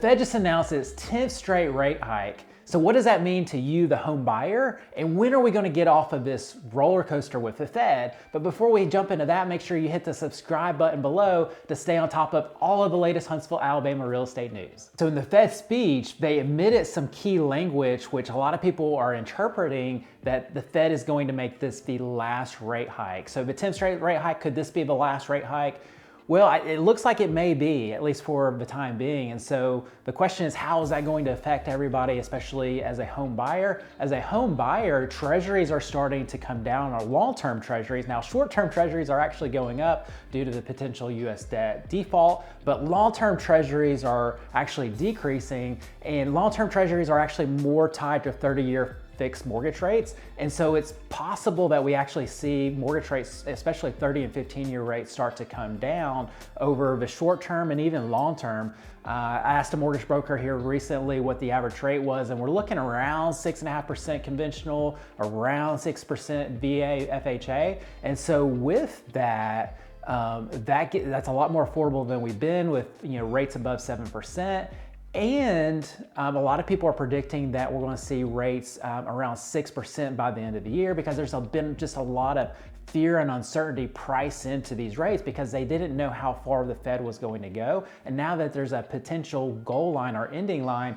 Fed just announced its 10th straight rate hike. So what does that mean to you, the home buyer? And when are we going to get off of this roller coaster with the Fed? But before we jump into that, make sure you hit the subscribe button below to stay on top of all of the latest Huntsville, Alabama real estate news. So in the Fed speech, they omitted some key language, which a lot of people are interpreting that the Fed is going to make this the last rate hike. So the 10th straight rate hike, could this be the last rate hike? Well, it looks like it may be, at least for the time being. And so the question is, how is that going to affect everybody, especially as a home buyer? As a home buyer, treasuries are starting to come down, or long-term treasuries. Now, short-term treasuries are actually going up due to the potential US debt default, but long-term treasuries are actually decreasing, and long-term treasuries are actually more tied to 30-year fixed mortgage rates. And so it's possible that we actually see mortgage rates, especially 30 and 15-year rates, start to come down over the short term and even long term. I asked a mortgage broker here recently what the average rate was, and we're looking around 6.5% conventional, around 6% VA, FHA. And so with that, that's a lot more affordable than we've been with, rates above 7%. And a lot of people are predicting that we're going to see rates around 6% by the end of the year, because there's been just a lot of fear and uncertainty priced into these rates because they didn't know how far the Fed was going to go. And now that there's a potential goal line or ending line,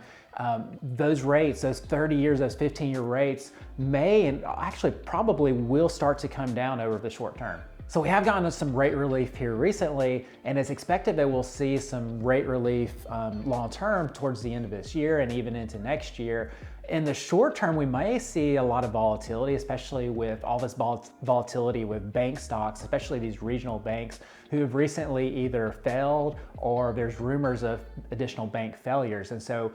those rates, those 30 years, those 15-year rates may and actually probably will start to come down over the short term. So we have gotten some rate relief here recently, and it's expected that we'll see some rate relief long term towards the end of this year and even into next year. In the short term, we may see a lot of volatility, especially with all this volatility with bank stocks, especially these regional banks who have recently either failed or there's rumors of additional bank failures. And so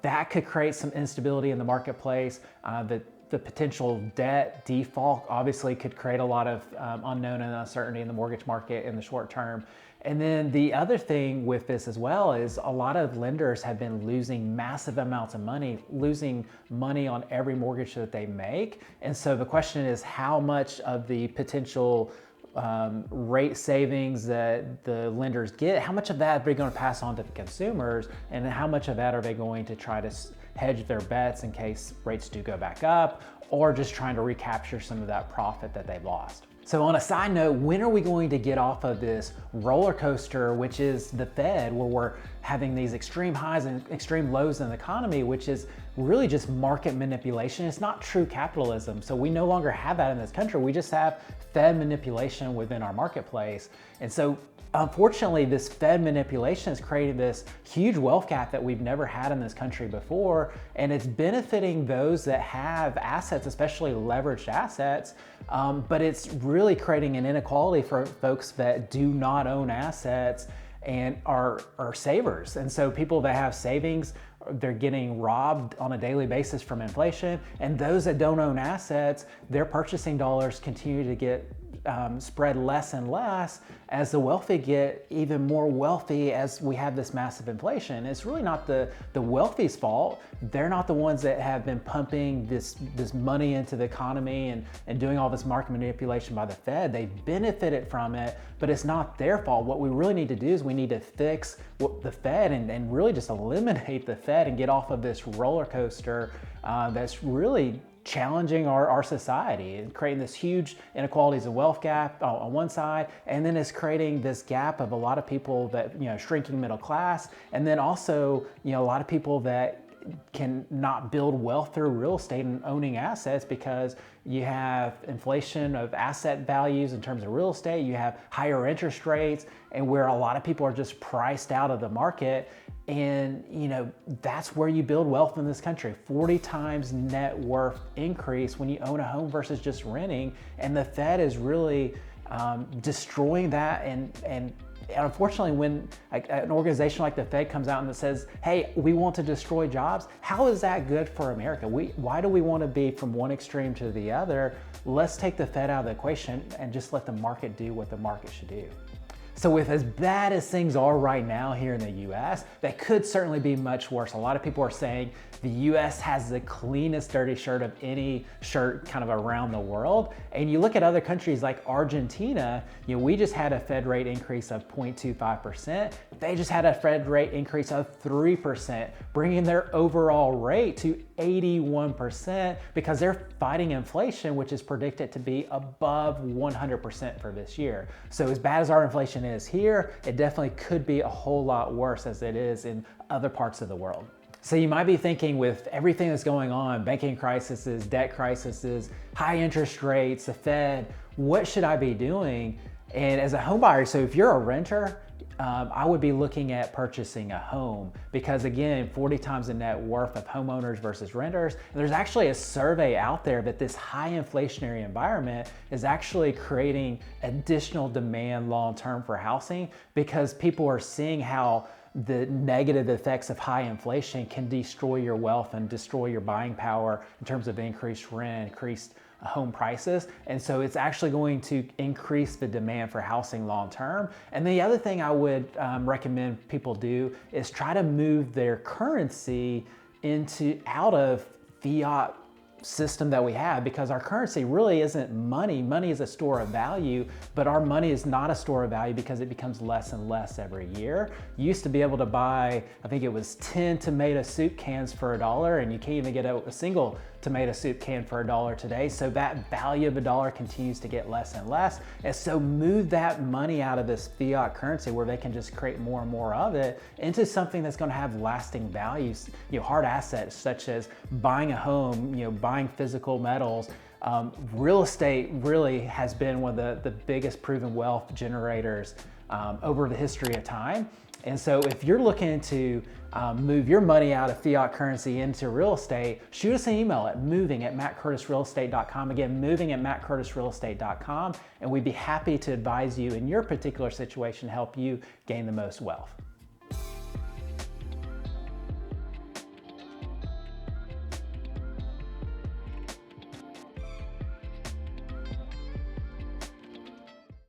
that could create some instability in the marketplace. The potential debt default obviously could create a lot of unknown and uncertainty in the mortgage market in the short term. And then the other thing with this as well is a lot of lenders have been losing massive amounts of money, losing money on every mortgage that they make. And so the question is, how much of the potential rate savings that the lenders get, how much of that are they going to pass on to the consumers, and how much of that are they going to try to hedge their bets in case rates do go back up, or just trying to recapture some of that profit that they've lost. So on a side note, when are we going to get off of this roller coaster, which is the Fed, where we're having these extreme highs and extreme lows in the economy, which is really just market manipulation? It's not true capitalism. So we no longer have that in this country. We just have Fed manipulation within our marketplace. And so unfortunately, this Fed manipulation has created this huge wealth gap that we've never had in this country before, and it's benefiting those that have assets, especially leveraged assets, but it's really creating an inequality for folks that do not own assets and are savers. And so people that have savings, they're getting robbed on a daily basis from inflation, and those that don't own assets, their purchasing dollars continue to get spread less and less as the wealthy get even more wealthy as we have this massive inflation. It's really not the wealthy's fault. They're not the ones that have been pumping this money into the economy and doing all this market manipulation by the Fed. They benefited from it, but it's not their fault. What we really need to do is we need to fix the Fed and really just eliminate the Fed and get off of this roller coaster that's really challenging our society and creating this huge inequalities and wealth gap on one side, and then it's creating this gap of a lot of people that, shrinking middle class, and then also, a lot of people that can not build wealth through real estate and owning assets, because you have inflation of asset values in terms of real estate, you have higher interest rates, and where a lot of people are just priced out of the market. And that's where you build wealth in this country. 40 times net worth increase when you own a home versus just renting. And the Fed is really destroying that. And unfortunately, when an organization like the Fed comes out and says, hey, we want to destroy jobs, how is that good for America? Why do we want to be from one extreme to the other? Let's take the Fed out of the equation and just let the market do what the market should do. So with as bad as things are right now here in the US, that could certainly be much worse. A lot of people are saying the US has the cleanest dirty shirt of any shirt kind of around the world. And you look at other countries like Argentina, we just had a Fed rate increase of 0.25%. They just had a Fed rate increase of 3%, bringing their overall rate to 81% because they're fighting inflation, which is predicted to be above 100% for this year. So as bad as our inflation is here, it definitely could be a whole lot worse as it is in other parts of the world. So you might be thinking, with everything that's going on, banking crises, debt crises, high interest rates, the Fed, what should I be doing? And as a home buyer, so if you're a renter, I would be looking at purchasing a home because, again, 40 times the net worth of homeowners versus renters. And there's actually a survey out there that this high inflationary environment is actually creating additional demand long-term for housing because people are seeing how the negative effects of high inflation can destroy your wealth and destroy your buying power in terms of increased rent, increased home prices. And so it's actually going to increase the demand for housing long term. And the other thing I would recommend people do is try to move their currency out of fiat system that we have, because our currency really isn't money. Money is a store of value, but our money is not a store of value because it becomes less and less every year. You used to be able to buy, I think it was 10 tomato soup cans for $1, and you can't even get a single tomato soup can for $1 today. So that value of $1 continues to get less and less. And so move that money out of this fiat currency where they can just create more and more of it into something that's going to have lasting values, hard assets such as buying a home, buying physical metals. Real estate really has been one of the biggest proven wealth generators over the history of time. And so if you're looking to move your money out of fiat currency into real estate, shoot us an email at moving@mattcurtisrealestate.com. Again, moving@mattcurtisrealestate.com, and we'd be happy to advise you in your particular situation, help you gain the most wealth.